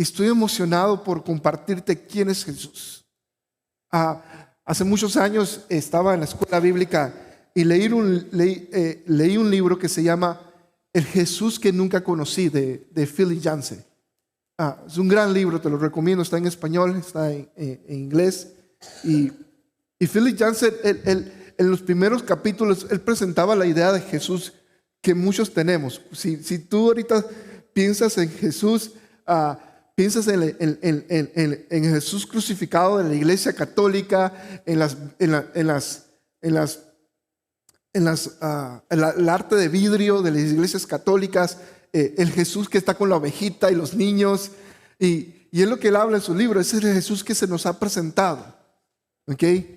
estoy emocionado por compartirte quién es Jesús. Hace muchos años estaba en la escuela bíblica y leí un libro que se llama El Jesús que nunca conocí, de Philip Yancey. Es un gran libro, te lo recomiendo, está en español, está en inglés. Y Philip Yancey, en los primeros capítulos, él presentaba la idea de Jesús que muchos tenemos. Si tú ahorita piensas en Jesús, piensas en Jesús crucificado de la Iglesia Católica, el arte de vidrio de las iglesias católicas, el Jesús que está con la ovejita y los niños, y es lo que él habla en su libro. Ese es el Jesús que se nos ha presentado, ¿okay?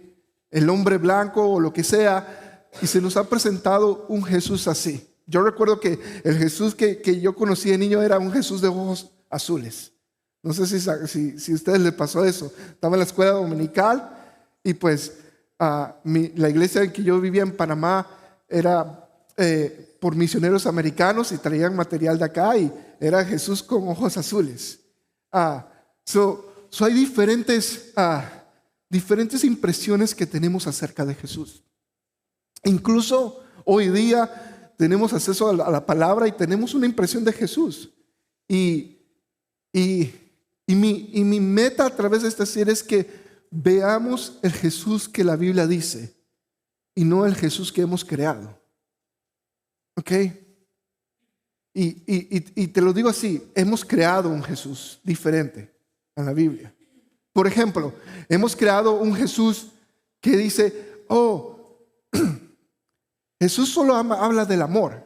El hombre blanco o lo que sea, y se nos ha presentado un Jesús así. Yo recuerdo que el Jesús que yo conocí de niño era un Jesús de ojos azules. No sé si a ustedes les pasó eso. Estaba en la escuela dominical y pues la iglesia en que yo vivía en Panamá era por misioneros americanos y traían material de acá y era Jesús con ojos azules. Hay diferentes impresiones que tenemos acerca de Jesús. Incluso hoy día tenemos acceso a la palabra y tenemos una impresión de Jesús. Y mi meta a través de esta serie es que veamos el Jesús que la Biblia dice y no el Jesús que hemos creado. ¿Ok? Y te lo digo así, hemos creado un Jesús diferente en la Biblia. Por ejemplo, hemos creado un Jesús que dice, Jesús solo habla del amor.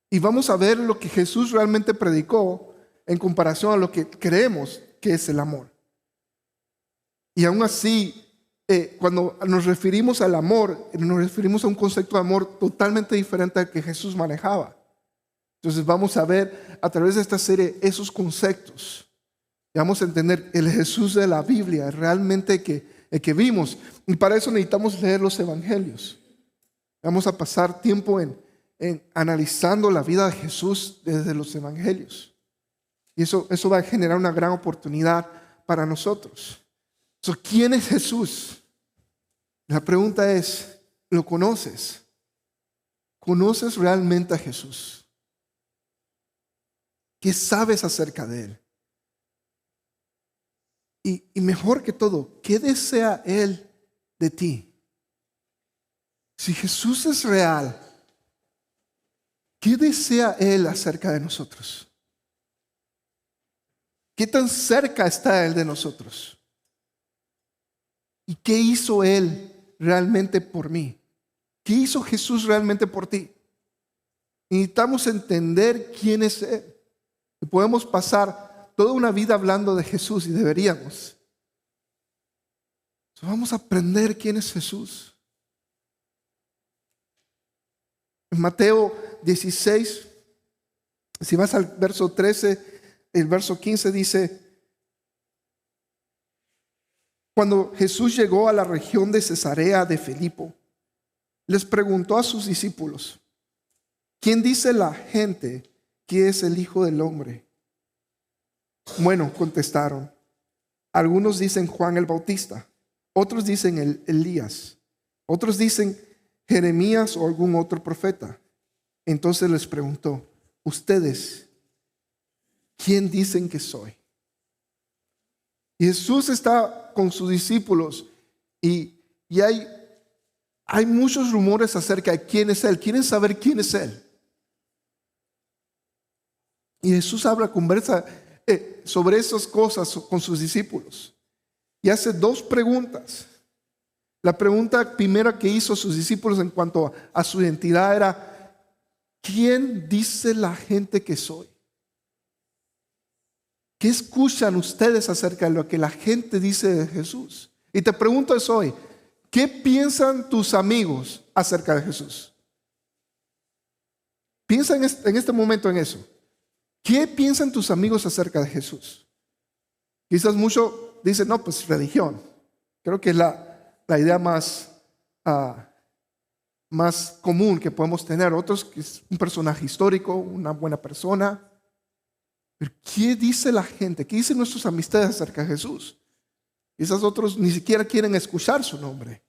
Y vamos a ver lo que Jesús realmente predicó en comparación a lo que creemos que es el amor. Y aún así, cuando nos referimos al amor, nos referimos a un concepto de amor totalmente diferente al que Jesús manejaba. Entonces vamos a ver a través de esta serie esos conceptos. Y vamos a entender el Jesús de la Biblia, realmente el que vimos. Y para eso necesitamos leer los evangelios. Vamos a pasar tiempo en analizando la vida de Jesús desde los evangelios. Y eso va a generar una gran oportunidad para nosotros. ¿Quién es Jesús? La pregunta es, ¿lo conoces? ¿Conoces realmente a Jesús? ¿Qué sabes acerca de Él? Y mejor que todo, ¿qué desea Él de ti? Si Jesús es real, ¿qué desea Él acerca de nosotros? ¿Qué tan cerca está Él de nosotros? ¿Y qué hizo Él realmente por mí? ¿Qué hizo Jesús realmente por ti? Necesitamos entender quién es Él. Y podemos pasar toda una vida hablando de Jesús y deberíamos. Vamos a aprender quién es Jesús. En Mateo 16, si vas al verso 13, el verso 15 dice: cuando Jesús llegó a la región de Cesarea de Filipo, les preguntó a sus discípulos: ¿quién dice la gente que es el Hijo del Hombre? Bueno, contestaron, algunos dicen Juan el Bautista, otros dicen Elías, otros dicen Jeremías o algún otro profeta. Entonces les preguntó: ¿ustedes quién dicen que soy? Y Jesús está con sus discípulos y hay muchos rumores acerca de quién es Él. Quieren saber quién es Él. Y Jesús conversa sobre esas cosas con sus discípulos y hace dos preguntas. La pregunta primera que hizo a sus discípulos en cuanto a su identidad era: ¿quién dice la gente que soy? ¿Qué escuchan ustedes acerca de lo que la gente dice de Jesús? Y te pregunto eso hoy: ¿qué piensan tus amigos acerca de Jesús? Piensa en este momento en eso. ¿Qué piensan tus amigos acerca de Jesús? Quizás muchos dicen: no, pues religión. Creo que es la idea más común que podemos tener. Otros, que es un personaje histórico, una buena persona. Pero ¿qué dice la gente? ¿Qué dicen nuestras amistades acerca de Jesús? Esos otros ni siquiera quieren escuchar su nombre.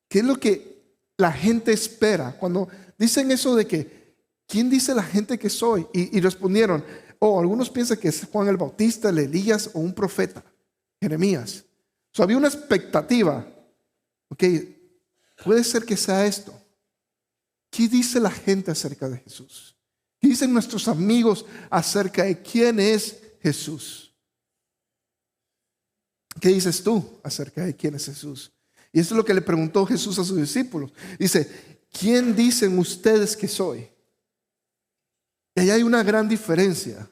¿Qué es lo que la gente espera? Cuando dicen eso de que, ¿quién dice la gente que soy? Y respondieron, algunos piensan que es Juan el Bautista, el Elías o un profeta, Jeremías. Había una expectativa. Ok, puede ser que sea esto. ¿Qué dice la gente acerca de Jesús? ¿Qué dicen nuestros amigos acerca de quién es Jesús? ¿Qué dices tú acerca de quién es Jesús? Y eso es lo que le preguntó Jesús a sus discípulos. Dice, ¿quién dicen ustedes que soy? Y ahí hay una gran diferencia.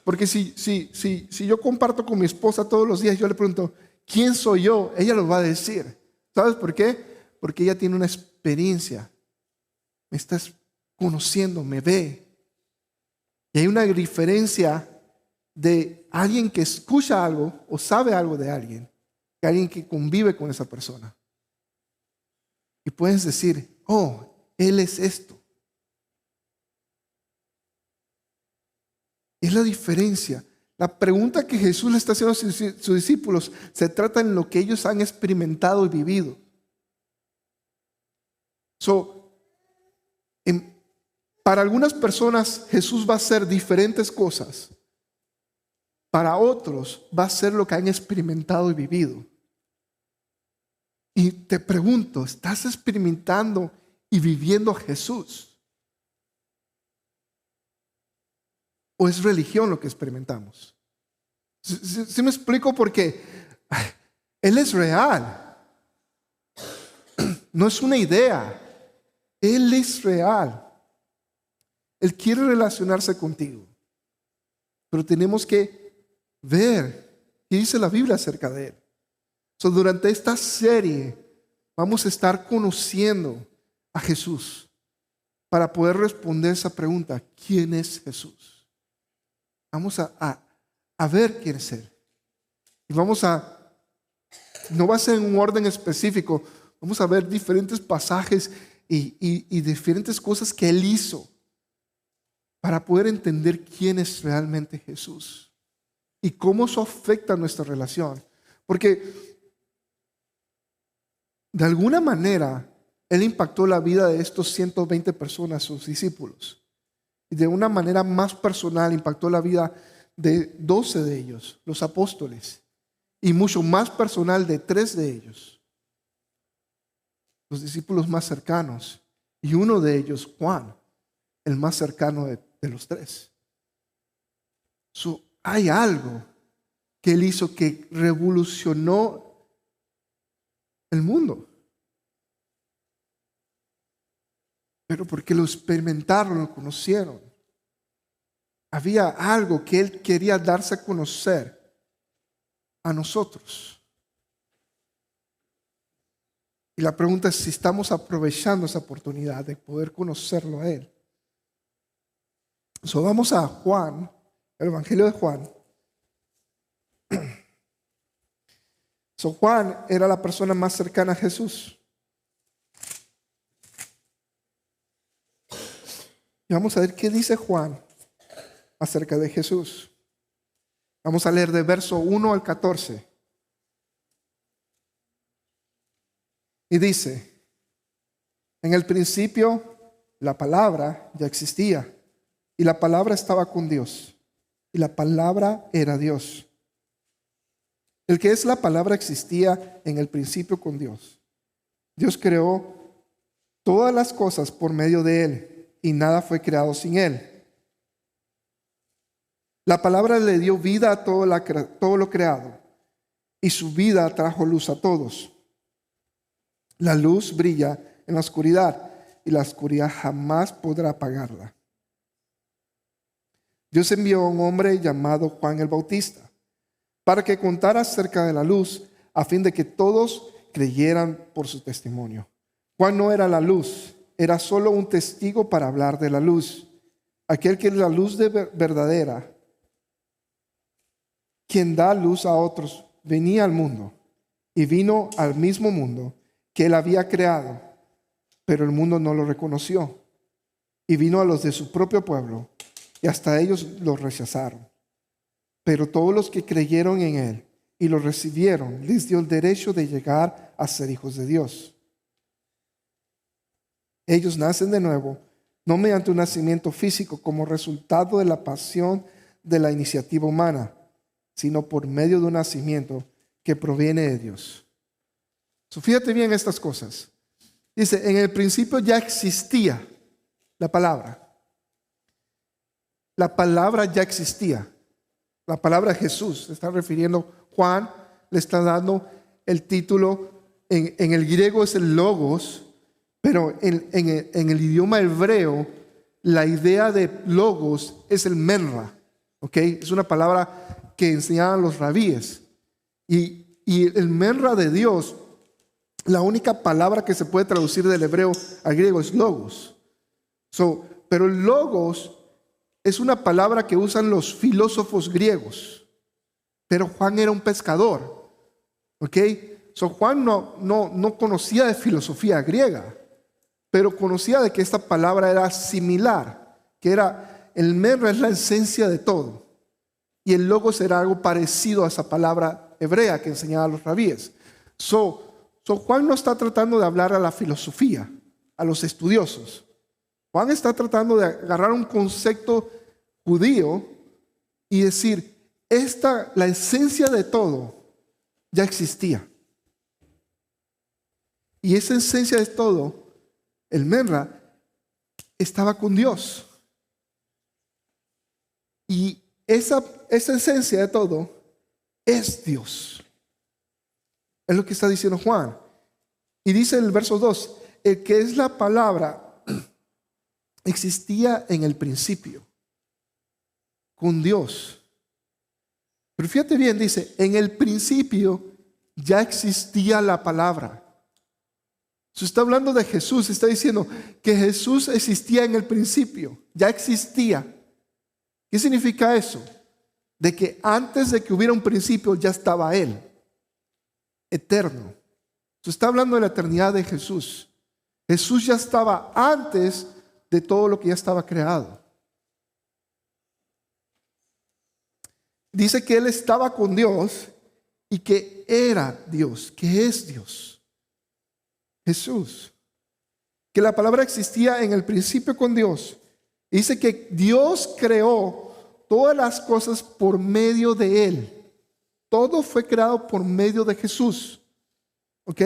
Porque si yo comparto con mi esposa todos los días, yo le pregunto, ¿quién soy yo? Ella lo va a decir. ¿Sabes por qué? Porque ella tiene una experiencia. Me estás conociendo, me ve. Y hay una diferencia de alguien que escucha algo o sabe algo de alguien, que alguien que convive con esa persona. Y puedes decir, él es esto. Es la diferencia. La pregunta que Jesús le está haciendo a sus discípulos se trata en lo que ellos han experimentado y vivido. Para algunas personas Jesús va a hacer diferentes cosas. Para otros va a ser lo que han experimentado y vivido. Y te pregunto, ¿estás experimentando y viviendo a Jesús? ¿O es religión lo que experimentamos? ¿Sí me explico? Porque Él es real. No es una idea. Él es real. Él quiere relacionarse contigo. Pero tenemos que ver qué dice la Biblia acerca de Él. Durante esta serie vamos a estar conociendo a Jesús para poder responder esa pregunta: ¿quién es Jesús? Vamos a ver quién es Él. Y no va a ser en un orden específico, vamos a ver diferentes pasajes y diferentes cosas que Él hizo para poder entender quién es realmente Jesús y cómo eso afecta nuestra relación. Porque de alguna manera Él impactó la vida de estos 120 personas, sus discípulos. Y de una manera más personal impactó la vida de 12 de ellos, los apóstoles. Y mucho más personal de 3 de ellos, los discípulos más cercanos. Y uno de ellos, Juan, el más cercano de los 3. Hay algo que Él hizo que revolucionó el mundo. Pero porque lo experimentaron, lo conocieron. Había algo que Él quería darse a conocer a nosotros. Y la pregunta es si estamos aprovechando esa oportunidad de poder conocerlo a Él. Vamos a Juan, el Evangelio de Juan. Juan era la persona más cercana a Jesús. Y vamos a ver qué dice Juan acerca de Jesús. Vamos a leer de verso 1 al 14. Y dice: en el principio la palabra ya existía, y la palabra estaba con Dios, y la palabra era Dios. El que es la palabra existía en el principio con Dios. Dios creó todas las cosas por medio de Él, y nada fue creado sin Él. La palabra le dio vida a todo lo creado, y su vida trajo luz a todos. La luz brilla en la oscuridad, y la oscuridad jamás podrá apagarla. Dios envió a un hombre llamado Juan el Bautista para que contara acerca de la luz, a fin de que todos creyeran por su testimonio. Juan no era la luz, era solo un testigo para hablar de la luz. Aquel que es la luz verdadera, quien da luz a otros, venía al mundo y vino al mismo mundo que Él había creado, pero el mundo no lo reconoció. Y vino a los de su propio pueblo, y hasta ellos lo rechazaron. Pero todos los que creyeron en Él y lo recibieron, les dio el derecho de llegar a ser hijos de Dios. Ellos nacen de nuevo, no mediante un nacimiento físico como resultado de la pasión de la iniciativa humana, sino por medio de un nacimiento que proviene de Dios. Fíjate bien estas cosas. Dice, en el principio ya existía la palabra. La palabra ya existía. La palabra Jesús, se está refiriendo, Juan le está dando el título, en el griego es el logos, pero en el idioma hebreo, la idea de logos es el menra. ¿Okay? Es una palabra que enseñaban los rabíes. Y el menra de Dios, la única palabra que se puede traducir del hebreo al griego es logos. Pero el logos es una palabra que usan los filósofos griegos. Pero Juan era un pescador. ¿Okay? Juan no conocía de filosofía griega, pero conocía de que esta palabra era similar, que era el menra es la esencia de todo. Y el logos era algo parecido a esa palabra hebrea que enseñaban los rabíes. Juan no está tratando de hablar a la filosofía, a los estudiosos. Juan está tratando de agarrar un concepto judío y decir, la esencia de todo ya existía. Y esa esencia de todo, el menra, estaba con Dios. Y esa esencia de todo es Dios. Es lo que está diciendo Juan. Y dice en el verso 2, el que es la palabra existía en el principio con Dios. Pero fíjate bien, dice, en el principio ya existía la palabra. Se está hablando de Jesús, está diciendo que Jesús existía en el principio, ya existía. ¿Qué significa eso? De que antes de que hubiera un principio ya estaba Él, eterno. Se está hablando de la eternidad de Jesús. Jesús ya estaba antes de todo lo que ya estaba creado. Dice que Él estaba con Dios y que era Dios, que es Dios. Jesús. Que la palabra existía en el principio con Dios. Dice que Dios creó todas las cosas por medio de Él. Todo fue creado por medio de Jesús. ¿Ok?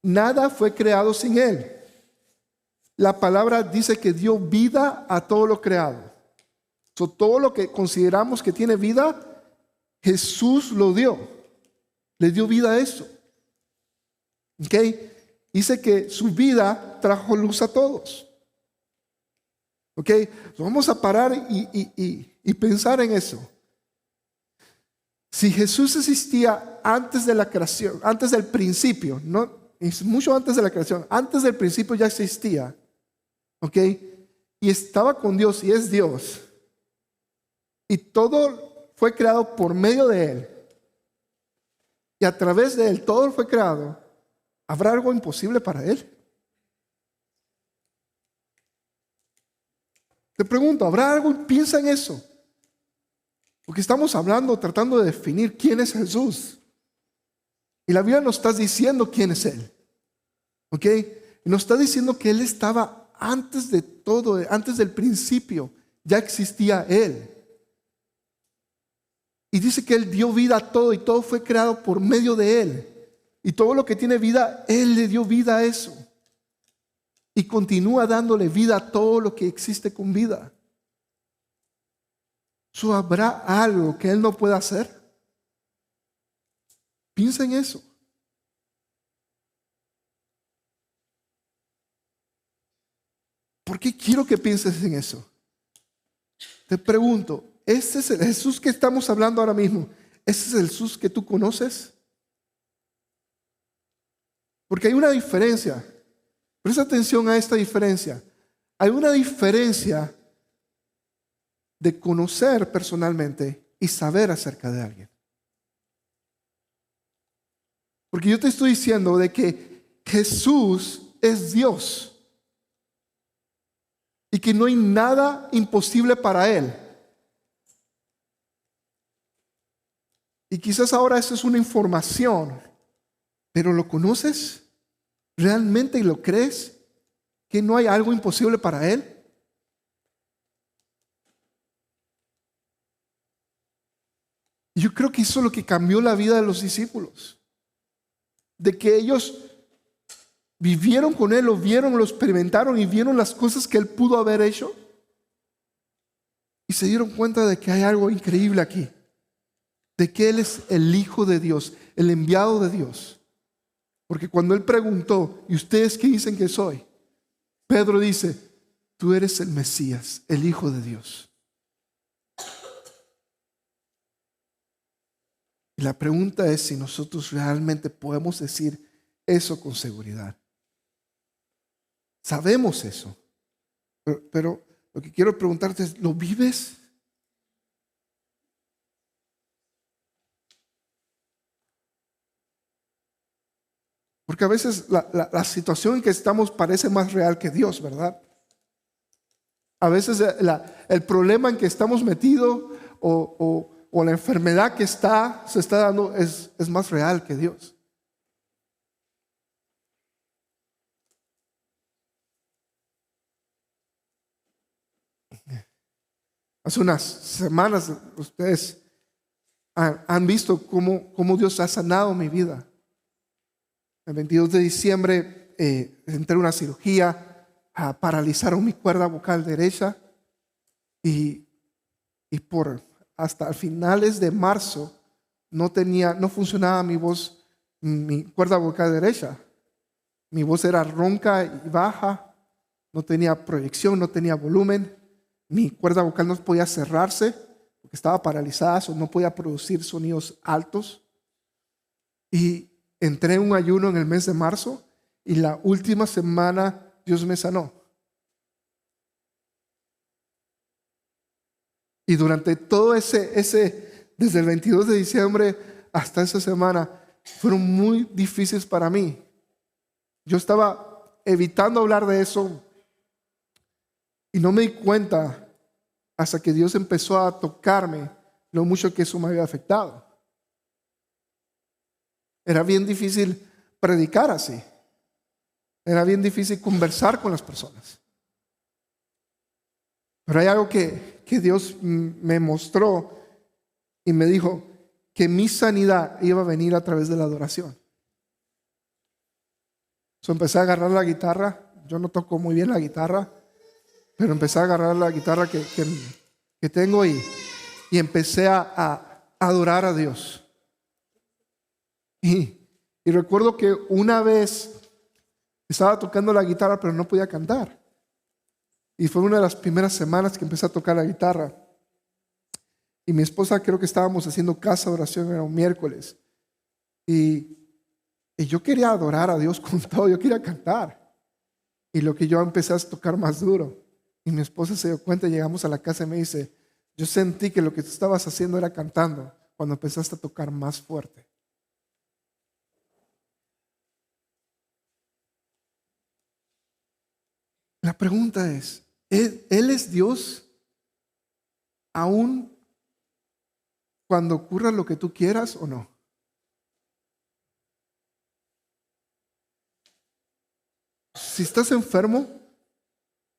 Nada fue creado sin Él. La palabra dice que dio vida a todo lo creado. Todo lo que consideramos que tiene vida, Jesús lo dio. Le dio vida a eso. ¿Ok? Dice que su vida trajo luz a todos. ¿Ok? Vamos a parar y pensar en eso. Si Jesús existía antes de la creación, antes del principio, no, es mucho antes de la creación, antes del principio ya existía, ¿ok? Y estaba con Dios y es Dios. Y todo fue creado por medio de Él. Y a través de Él todo fue creado. ¿Habrá algo imposible para Él? Te pregunto, ¿habrá algo? Piensa en eso. Porque estamos hablando, tratando de definir quién es Jesús. Y la Biblia nos está diciendo quién es Él. ¿Ok? Y nos está diciendo que Él estaba antes de todo, antes del principio. Ya existía Él. Y dice que Él dio vida a todo y todo fue creado por medio de Él. Y todo lo que tiene vida, Él le dio vida a eso. Y continúa dándole vida a todo lo que existe con vida. ¿Habrá algo que Él no pueda hacer? Piensa en eso. ¿Por qué quiero que pienses en eso? Te pregunto, ¿este es el Jesús que estamos hablando ahora mismo? ¿Ese es el Jesús que tú conoces? Porque hay una diferencia. Presta atención a esta diferencia. Hay una diferencia de conocer personalmente y saber acerca de alguien. Porque yo te estoy diciendo de que Jesús es Dios. y que no hay nada imposible para Él. Y quizás ahora eso es una información, pero ¿lo conoces? ¿Realmente lo crees? ¿Que no hay algo imposible para Él? Yo creo que eso es lo que cambió la vida de los discípulos. De que ellos vivieron con Él, lo vieron, lo experimentaron y vieron las cosas que Él pudo haber hecho. Y se dieron cuenta de que hay algo increíble aquí. De que Él es el Hijo de Dios, el enviado de Dios. Porque cuando Él preguntó, ¿y ustedes qué dicen que soy? Pedro dice, tú eres el Mesías, el Hijo de Dios. Y la pregunta es si nosotros realmente podemos decir eso con seguridad. Sabemos eso, pero lo que quiero preguntarte es, ¿lo vives? Porque a veces la situación en que estamos parece más real que Dios, ¿verdad? A veces el problema en que estamos metidos o la enfermedad que se está dando es más real que Dios. Hace unas semanas ustedes han visto cómo Dios ha sanado mi vida. El 22 de diciembre entré en una cirugía, paralizaron mi cuerda vocal derecha y por hasta finales de marzo no funcionaba mi voz, mi cuerda vocal derecha. Mi voz era ronca y baja, no tenía proyección, no tenía volumen. Mi cuerda vocal no podía cerrarse porque estaba paralizada, no podía producir sonidos altos. Y entré en un ayuno en el mes de marzo y la última semana Dios me sanó. Y durante todo desde el 22 de diciembre hasta esa semana, fueron muy difíciles para mí. Yo estaba evitando hablar de eso y no me di cuenta hasta que Dios empezó a tocarme lo mucho que eso me había afectado. Era bien difícil predicar así. Era bien difícil conversar con las personas. Pero hay algo que Dios me mostró y me dijo que mi sanidad iba a venir a través de la adoración. Empecé a agarrar la guitarra. Yo no toco muy bien la guitarra, pero empecé a agarrar la guitarra que tengo y empecé a adorar a Dios. Y recuerdo que una vez estaba tocando la guitarra, pero no podía cantar. Y fue una de las primeras semanas que empecé a tocar la guitarra. Y mi esposa, creo que estábamos haciendo casa de oración, era un miércoles. Y yo quería adorar a Dios con todo, yo quería cantar. Y lo que yo empecé a tocar más duro. Y mi esposa se dio cuenta, llegamos a la casa y me dice, yo sentí que lo que tú estabas haciendo era cantando cuando empezaste a tocar más fuerte. La pregunta es, ¿Él es Dios aún cuando ocurra lo que tú quieras o no? Si estás enfermo,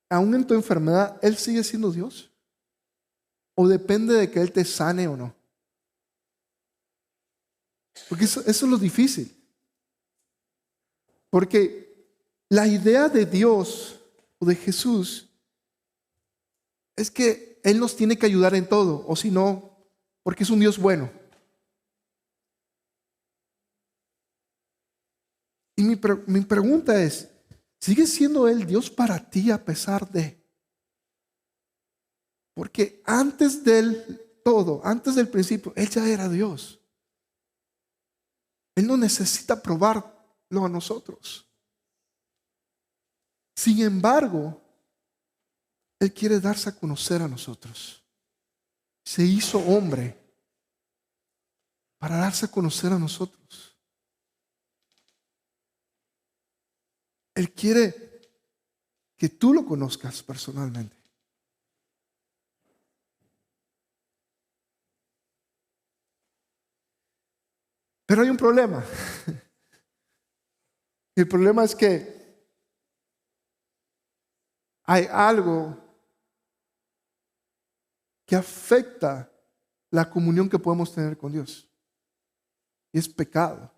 aún en tu enfermedad, ¿Él sigue siendo Dios? ¿O depende de que Él te sane o no? Porque eso es lo difícil. Porque la idea de Dios o de Jesús es que Él nos tiene que ayudar en todo, o si no, porque es un Dios bueno. Y mi pregunta es, ¿sigue siendo Él Dios para ti a pesar de? Porque antes del todo, antes del principio, Él ya era Dios. Él no necesita probarlo a nosotros. Sin embargo, Él quiere darse a conocer a nosotros. Se hizo hombre para darse a conocer a nosotros. Él quiere que tú lo conozcas personalmente. Pero hay un problema. El problema es que hay algo que afecta la comunión que podemos tener con Dios. Y es pecado.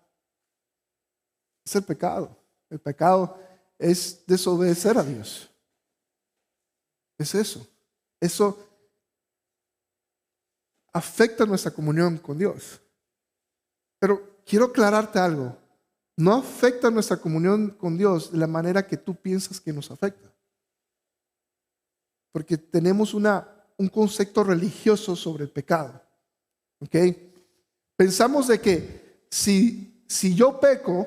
Es el pecado. El pecado es desobedecer a Dios. Es eso. Eso afecta nuestra comunión con Dios. Pero quiero aclararte algo. No afecta nuestra comunión con Dios de la manera que tú piensas que nos afecta. Porque tenemos un concepto religioso sobre el pecado. ¿Ok? Pensamos de que si yo peco,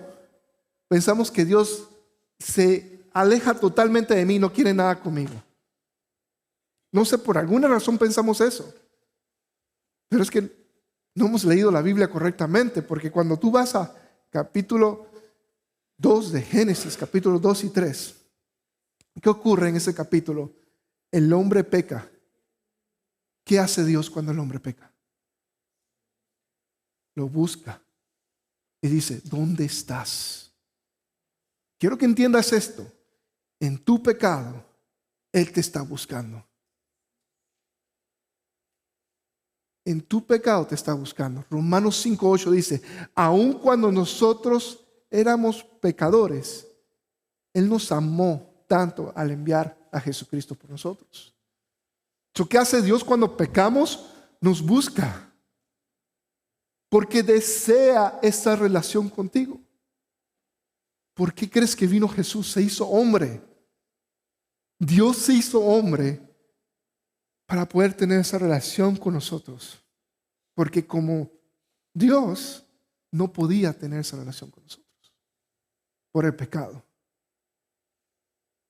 pensamos que Dios se aleja totalmente de mí, no quiere nada conmigo. No sé, por alguna razón pensamos eso. Pero es que no hemos leído la Biblia correctamente, porque cuando tú vas a capítulo 2 de Génesis, capítulos 2 y 3, ¿qué ocurre en ese capítulo? El hombre peca. ¿Qué hace Dios cuando el hombre peca? Lo busca y dice, ¿dónde estás? Quiero que entiendas esto. En tu pecado, Él te está buscando. En tu pecado te está buscando. Romanos 5:8 dice, aun cuando nosotros éramos pecadores, Él nos amó tanto al enviar a Jesucristo por nosotros. ¿Qué hace Dios cuando pecamos? Nos busca. Porque desea esa relación contigo. ¿Por qué crees que vino Jesús? Se hizo hombre. Dios se hizo hombre para poder tener esa relación con nosotros. Porque como Dios no podía tener esa relación con nosotros por el pecado.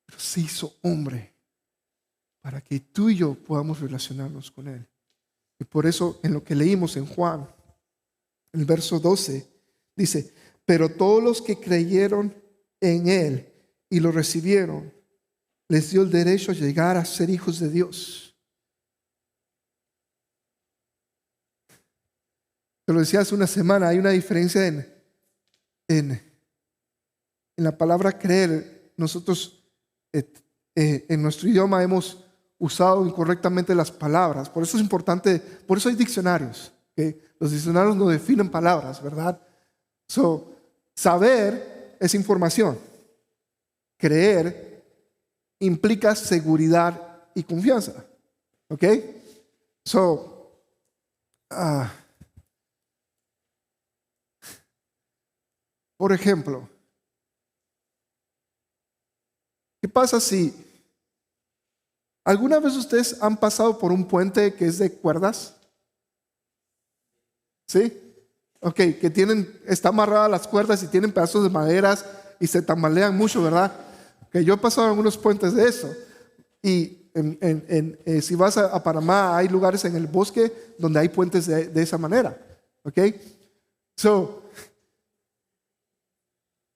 Pero se hizo hombre para que tú y yo podamos relacionarnos con Él. Y por eso en lo que leímos en Juan, el verso 12, dice, pero todos los que creyeron en Él y lo recibieron, les dio el derecho a llegar a ser hijos de Dios. Te lo decía hace una semana, hay una diferencia en la palabra creer. Nosotros en nuestro idioma hemos usado incorrectamente las palabras. Por eso es importante, por eso hay diccionarios. ¿Okay? Los diccionarios no definen palabras, ¿verdad? Saber es información. Creer implica seguridad y confianza. ¿Ok? Por ejemplo, ¿qué pasa si alguna vez ustedes han pasado por un puente que es de cuerdas? ¿Sí? Ok, que está amarrada las cuerdas y tienen pedazos de maderas y se tambalean mucho, ¿verdad? Que yo he pasado en algunos puentes de eso. Y si vas a Panamá, hay lugares en el bosque donde hay puentes de esa manera. ¿Ok?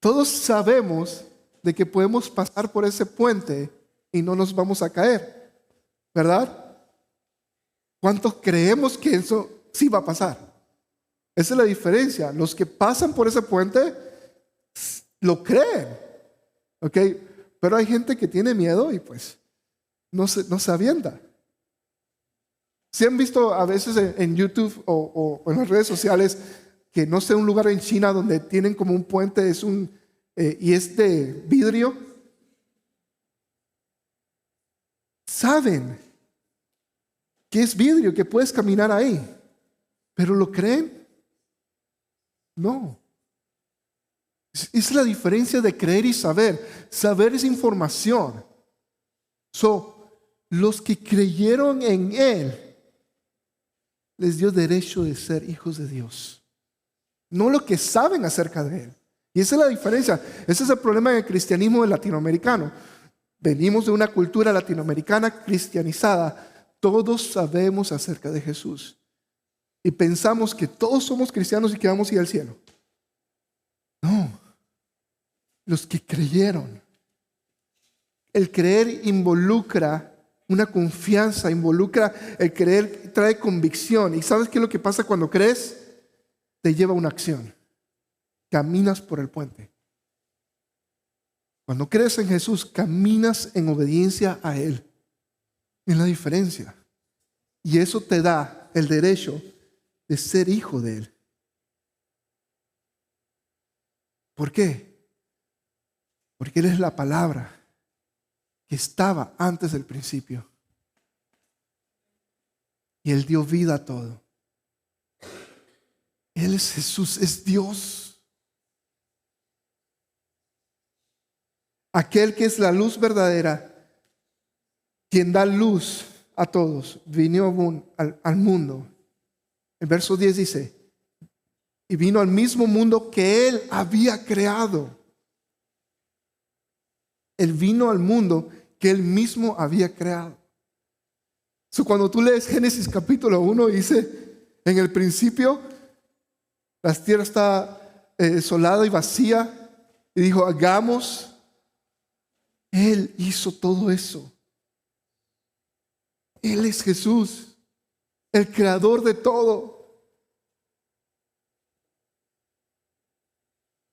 Todos sabemos de que podemos pasar por ese puente y no nos vamos a caer, ¿verdad? ¿Cuántos creemos que eso sí va a pasar? Esa es la diferencia. Los que pasan por ese puente lo creen, ¿ok? Pero hay gente que tiene miedo y pues no se avienta. ¿Sí han visto a veces en YouTube o en las redes sociales que no sé, un lugar en China donde tienen como un puente y es de vidrio? Saben que es vidrio, que puedes caminar ahí, pero ¿lo creen? No. Es la diferencia de creer y saber. Saber es información. Los que creyeron en Él les dio derecho de ser hijos de Dios. No lo que saben acerca de Él. Y esa es la diferencia. Ese es el problema del cristianismo latinoamericano. Venimos de una cultura latinoamericana cristianizada. Todos sabemos acerca de Jesús. Y pensamos que todos somos cristianos y que vamos a ir al cielo. No. Los que creyeron El creer involucra una confianza, involucra el creer, trae convicción. ¿Y sabes qué es lo que pasa cuando crees? Te lleva a una acción. Caminas por el puente. Cuando crees en Jesús, caminas en obediencia a Él. Es la diferencia. Y eso te da el derecho de ser hijo de Él. ¿Por qué? Porque Él es la palabra que estaba antes del principio. Y Él dio vida a todo. Él es Jesús, es Dios. Aquel que es la luz verdadera, quien da luz a todos, vino al mundo. El verso 10 dice, y vino al mismo mundo que Él había creado. Él vino al mundo que Él mismo había creado. Cuando tú lees Génesis capítulo 1, dice, en el principio, la tierra está desolada y vacía, y dijo, hagamos. Él hizo todo eso. Él es Jesús, el creador de todo.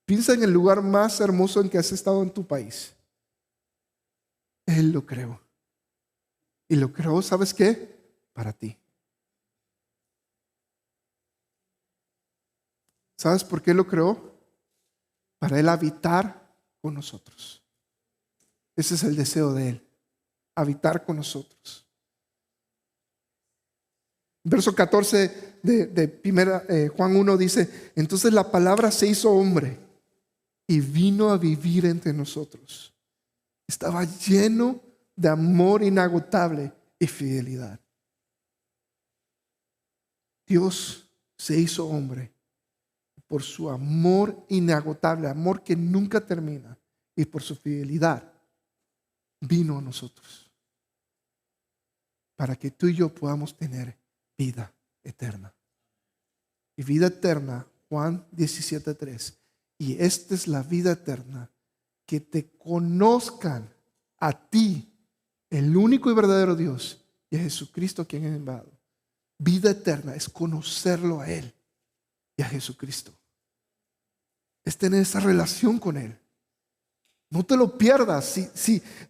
Piensa en el lugar más hermoso en que has estado en tu país. Él lo creó. Y lo creó, ¿sabes qué? Para ti. ¿Sabes por qué lo creó? Para Él habitar con nosotros. Ese es el deseo de Él, habitar con nosotros. Verso 14 de primera, Juan 1 dice, entonces la palabra se hizo hombre y vino a vivir entre nosotros. Estaba lleno de amor inagotable y fidelidad. Dios se hizo hombre por su amor inagotable, amor que nunca termina, y por su fidelidad vino a nosotros para que tú y yo podamos tener vida eterna. Y vida eterna, Juan 17:3. Y esta es la vida eterna, que te conozcan a ti, el único y verdadero Dios, y a Jesucristo quien es enviado. Vida eterna es conocerlo a Él y a Jesucristo. Es tener esa relación con Él. No te lo pierdas.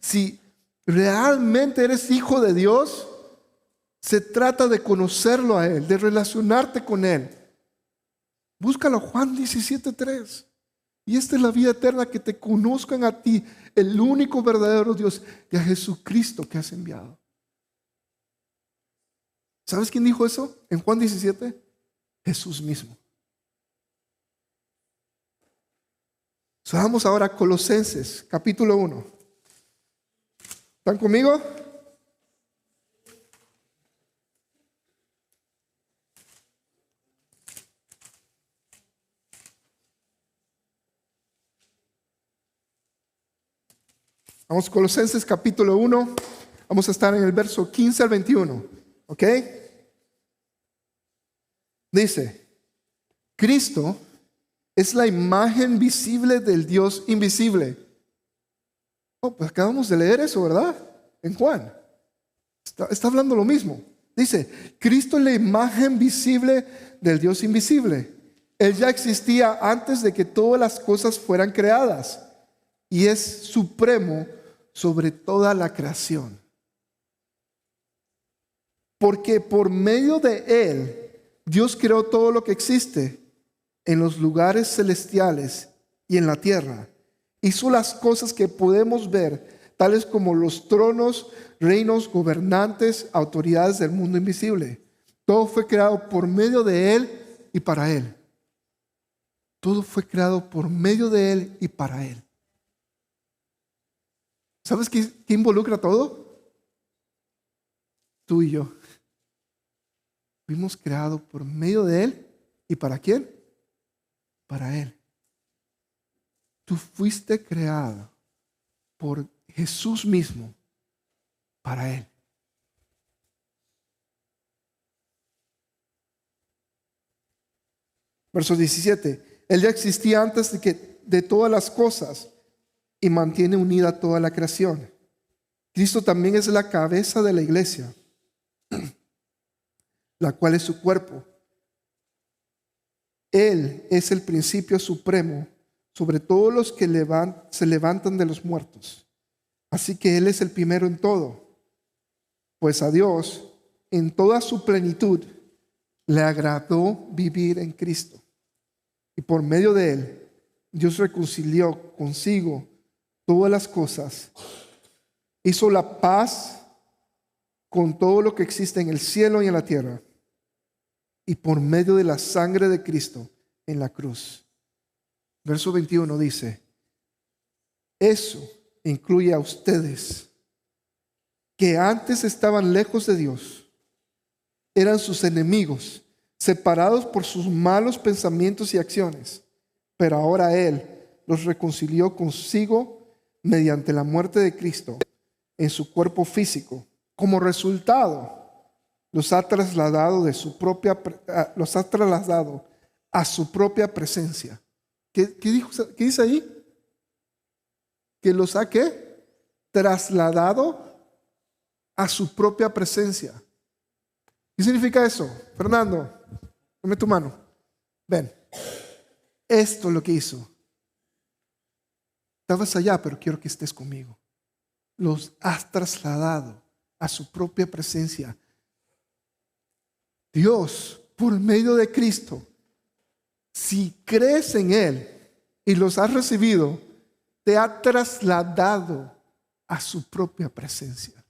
Si realmente eres hijo de Dios, se trata de conocerlo a Él, de relacionarte con Él. Búscalo, Juan 17:3. Y esta es la vida eterna, que te conozcan a ti, el único verdadero Dios, y a Jesucristo que has enviado. ¿Sabes quién dijo eso en Juan 17? Jesús mismo. Vamos ahora a Colosenses, capítulo 1. ¿Están conmigo? Vamos a Colosenses capítulo 1. Vamos a estar en el verso 15 al 21. ¿Ok? Dice, Cristo es la imagen visible del Dios invisible. Oh, pues acabamos de leer eso, ¿verdad? En Juan. Está hablando lo mismo. Dice, Cristo es la imagen visible del Dios invisible. Él ya existía antes de que todas las cosas fueran creadas y es supremo sobre toda la creación. Porque por medio de Él, Dios creó todo lo que existe en los lugares celestiales y en la tierra. Hizo las cosas que podemos ver, tales como los tronos, reinos, gobernantes, autoridades del mundo invisible. Todo fue creado por medio de Él y para Él. Todo fue creado por medio de Él y para Él. ¿Sabes qué involucra todo? Tú y yo. Fuimos creados por medio de Él. ¿Y para quién? Para Él. Tú fuiste creado por Jesús mismo para Él. Verso 17. Él ya existía antes de todas las cosas y mantiene unida toda la creación. Cristo también es la cabeza de la iglesia, la cual es su cuerpo. Él es el principio supremo sobre todos los que se levantan de los muertos. Así que Él es el primero en todo. Pues a Dios, en toda su plenitud, le agradó vivir en Cristo. Y por medio de Él, Dios reconcilió consigo todas las cosas. Hizo la paz con todo lo que existe en el cielo y en la tierra. Y por medio de la sangre de Cristo en la cruz. Verso 21 dice, eso incluye a ustedes, que antes estaban lejos de Dios, eran sus enemigos, separados por sus malos pensamientos y acciones, pero ahora Él los reconcilió consigo mediante la muerte de Cristo en su cuerpo físico. Como resultado, los ha trasladado a su propia presencia. ¿Qué dice ahí? Que los ha ¿qué? Trasladado a su propia presencia. ¿Qué significa eso? Fernando, dame tu mano. Ven, esto es lo que hizo. Estabas allá, pero quiero que estés conmigo. Los has trasladado a su propia presencia. Dios, por medio de Cristo, si crees en Él y los has recibido, te ha trasladado a su propia presencia.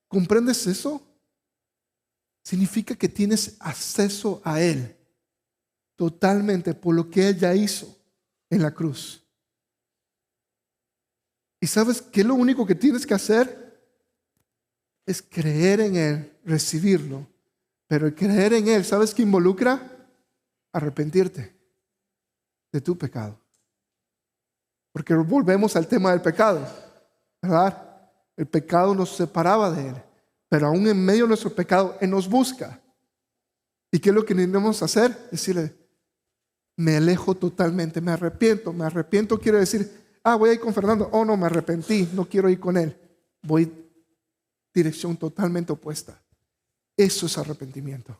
¿Comprendes eso? Significa que tienes acceso a Él totalmente por lo que Él ya hizo en la cruz. ¿Y sabes qué es lo único que tienes que hacer? Es creer en Él, recibirlo. Pero el creer en Él, ¿sabes qué involucra? Arrepentirte de tu pecado. Porque volvemos al tema del pecado, ¿verdad? El pecado nos separaba de Él, pero aún en medio de nuestro pecado, Él nos busca. ¿Y qué es lo que necesitamos hacer? Decirle, me alejo totalmente, me arrepiento. Me arrepiento quiere decir, voy a ir con Fernando. Oh, no, me arrepentí, no quiero ir con él. Voy dirección totalmente opuesta. Eso es arrepentimiento.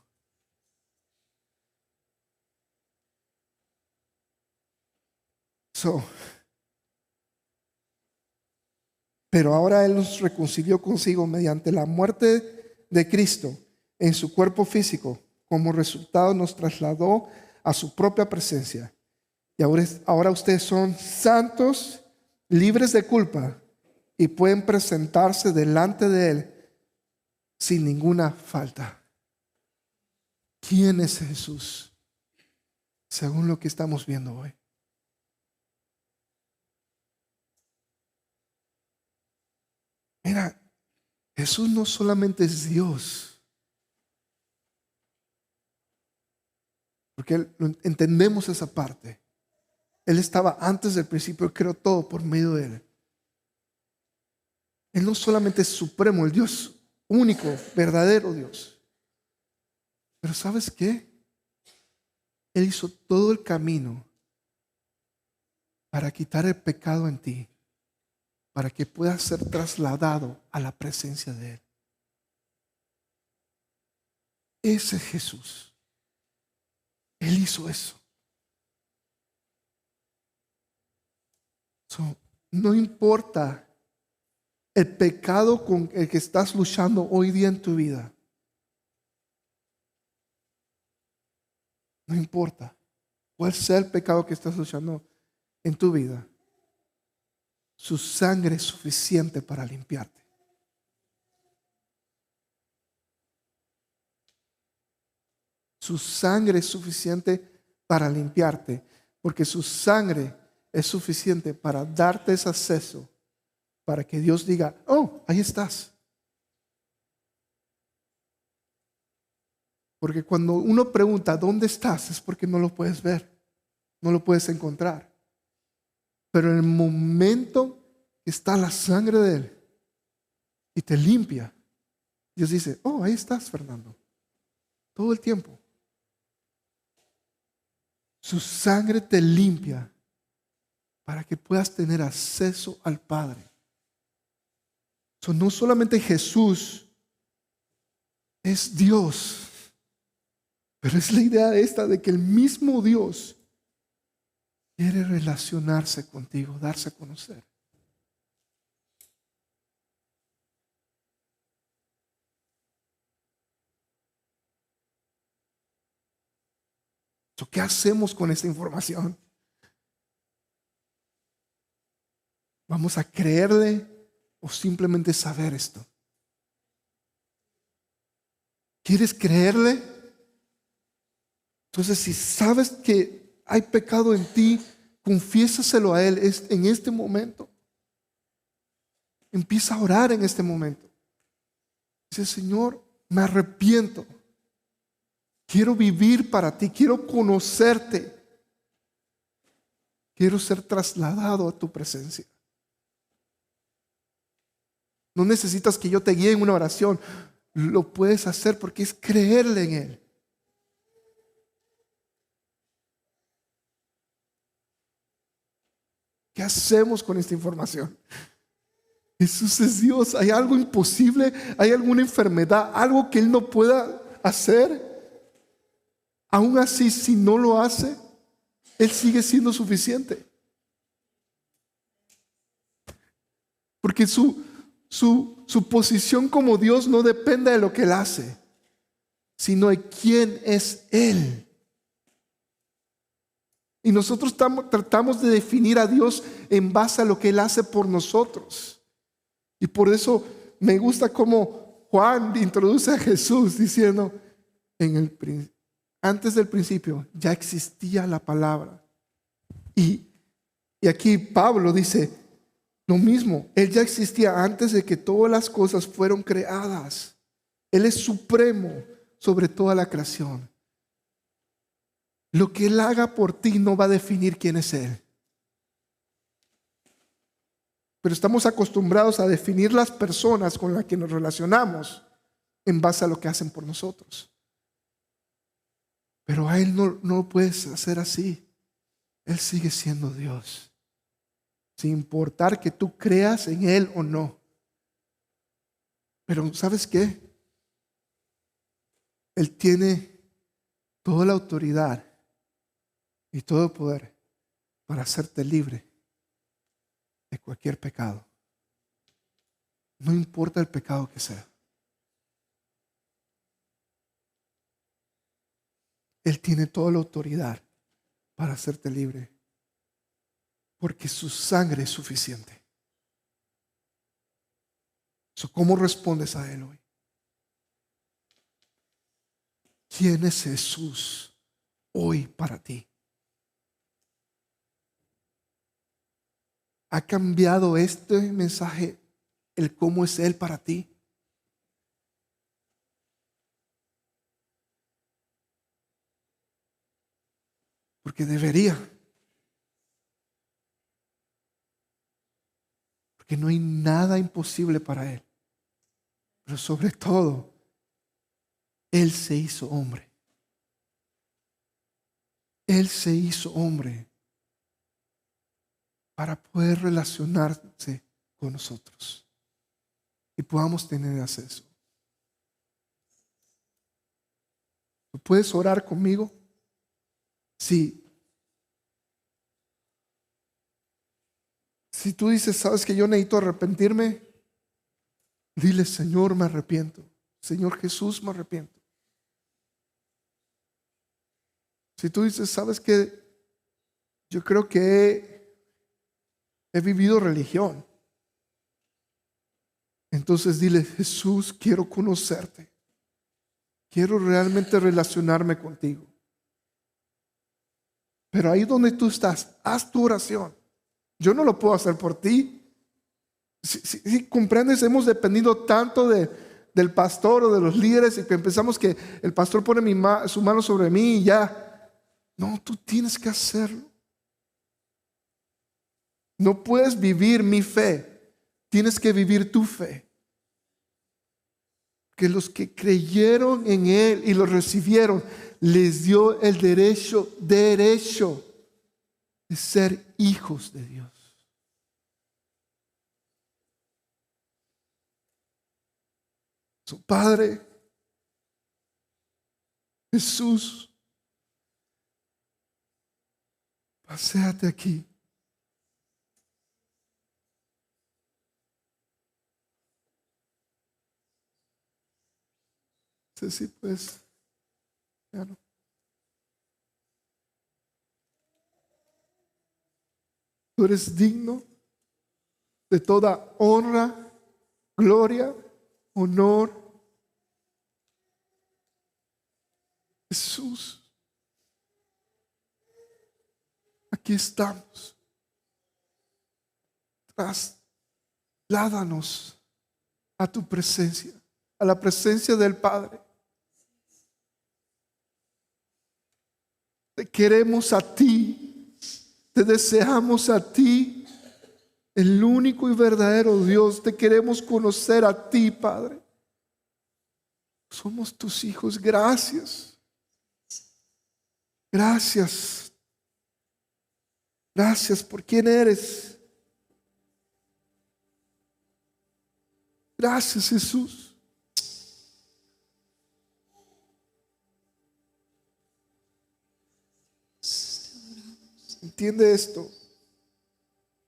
Pero ahora Él nos reconcilió consigo mediante la muerte de Cristo en su cuerpo físico. Como resultado nos trasladó a su propia presencia. Y ahora ustedes son santos, libres de culpa y pueden presentarse delante de Él sin ninguna falta. ¿Quién es Jesús? Según lo que estamos viendo hoy. Mira, Jesús no solamente es Dios, porque entendemos esa parte. Él estaba antes del principio, creó todo por medio de Él. Él no solamente es supremo, el Dios único, verdadero Dios. Pero ¿sabes qué? Él hizo todo el camino para quitar el pecado en ti, para que puedas ser trasladado a la presencia de Él. Ese es Jesús. Él hizo eso. No importa el pecado con el que estás luchando hoy día en tu vida. No importa cuál sea el pecado que estás luchando en tu vida. Su sangre es suficiente para limpiarte. Su sangre es suficiente para limpiarte, porque su sangre es suficiente para darte ese acceso, para que Dios diga, oh, ahí estás. Porque cuando uno pregunta, ¿dónde estás? Es porque no lo puedes ver, no lo puedes encontrar. Pero en el momento que está la sangre de Él y te limpia, Dios dice, oh, ahí estás, Fernando. Todo el tiempo. Su sangre te limpia para que puedas tener acceso al Padre. No solamente Jesús es Dios, pero es la idea esta de que el mismo Dios quiere relacionarse contigo, darse a conocer. ¿Qué hacemos con esta información? ¿Vamos a creerle o simplemente saber esto? ¿Quieres creerle? Entonces, si sabes que hay pecado en ti, confiésaselo a Él en este momento. Empieza a orar en este momento. Dice: Señor, me arrepiento. Quiero vivir para ti, quiero conocerte. Quiero ser trasladado a tu presencia. No necesitas que yo te guíe en una oración. Lo puedes hacer porque es creerle en Él. ¿Qué hacemos con esta información? Jesús es Dios. ¿Hay algo imposible? ¿Hay alguna enfermedad? ¿Algo que Él no pueda hacer? Aún así, si no lo hace, Él sigue siendo suficiente. Porque su posición como Dios no depende de lo que Él hace, sino de quién es Él. Y nosotros tratamos de definir a Dios en base a lo que Él hace por nosotros. Y por eso me gusta cómo Juan introduce a Jesús diciendo: antes del principio ya existía la palabra. Y aquí Pablo dice lo mismo. Él ya existía antes de que todas las cosas fueron creadas. Él es supremo sobre toda la creación. Lo que Él haga por ti no va a definir quién es Él. Pero estamos acostumbrados a definir las personas con las que nos relacionamos en base a lo que hacen por nosotros. Pero a Él no lo puedes hacer así. Él sigue siendo Dios, sin importar que tú creas en Él o no. Pero ¿sabes qué? Él tiene toda la autoridad y todo el poder para hacerte libre de cualquier pecado. No importa el pecado que sea. Él tiene toda la autoridad para hacerte libre, porque su sangre es suficiente. ¿Cómo respondes a Él hoy? ¿Quién es Jesús hoy para ti? ¿Ha cambiado este mensaje el cómo es Él para ti? Porque debería. Porque no hay nada imposible para Él. Pero sobre todo, Él se hizo hombre. Él se hizo hombre para poder relacionarse con nosotros y podamos tener acceso. ¿Puedes orar conmigo? Sí. Si tú dices: sabes que yo necesito arrepentirme, dile: Señor, me arrepiento. Señor Jesús, me arrepiento. Si tú dices: sabes que yo creo que he vivido religión, entonces dile: Jesús, quiero conocerte. Quiero realmente relacionarme contigo. Pero ahí donde tú estás, haz tu oración. Yo no lo puedo hacer por ti. Si comprendes, hemos dependido tanto del pastor o de los líderes y que pensamos que el pastor pone su mano sobre mí y ya. No, tú tienes que hacerlo. No puedes vivir mi fe. Tienes que vivir tu fe. Que los que creyeron en Él y lo recibieron, les dio el derecho de ser hijos de Dios. Su Padre, Jesús, paséate aquí. Sí, pues, ya no. Tú eres digno de toda honra, gloria, honor. Jesús, aquí estamos. Trasládanos a tu presencia, a la presencia del Padre. Te queremos a ti, te deseamos a ti, el único y verdadero Dios. Te queremos conocer a ti, Padre. Somos tus hijos. Gracias. Gracias. Gracias por quien eres. Gracias, Jesús. Entiende esto.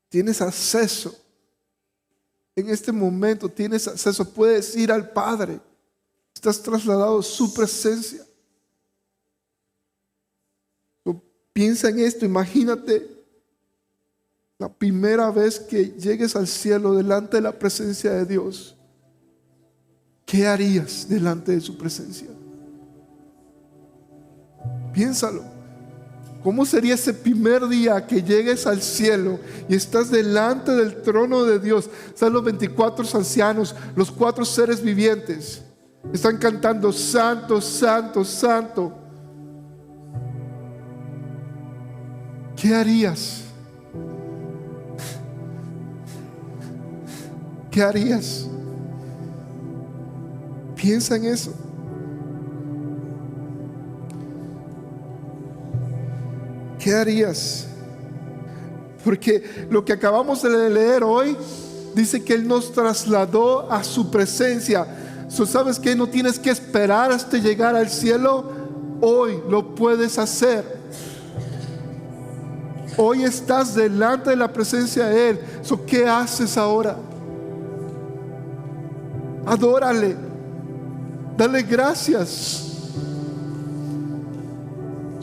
Tienes acceso. En este momento tienes acceso. Puedes ir al Padre. Estás trasladado a su presencia. Piensa en esto. Imagínate la primera vez que llegues al cielo delante de la presencia de Dios. ¿Qué harías delante de su presencia? Piénsalo. ¿Cómo sería ese primer día que llegues al cielo y estás delante del trono de Dios? Están los 24 ancianos, los 4 seres vivientes. Están cantando santo, santo, santo. ¿Qué harías? ¿Qué harías? Piensa en eso. ¿Qué harías? Porque lo que acabamos de leer hoy dice que Él nos trasladó a su presencia. ¿Sabes qué? No tienes que esperar hasta llegar al cielo. Hoy lo puedes hacer. Hoy estás delante de la presencia de Él. ¿Qué haces ahora? Adórale. Dale gracias.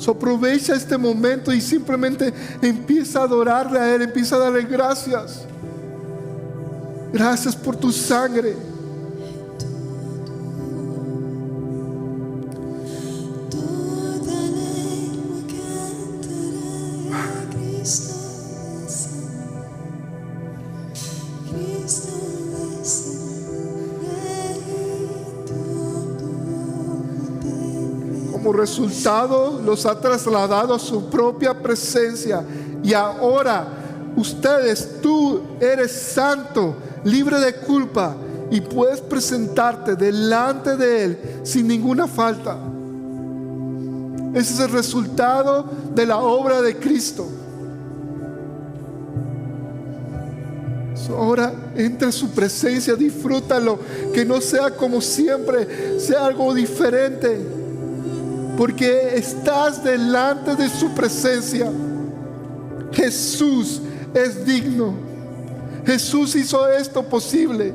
Aprovecha este momento y simplemente empieza a adorarle a Él. Empieza a darle gracias. Gracias por tu sangre. Como resultado, los ha trasladado a su propia presencia. Y ahora, tú eres santo, libre de culpa, y puedes presentarte delante de Él sin ninguna falta. Ese es el resultado de la obra de Cristo. Ahora entra a su presencia, disfrútalo, que no sea como siempre, sea algo diferente. Porque estás delante de su presencia. Jesús es digno. Jesús hizo esto posible.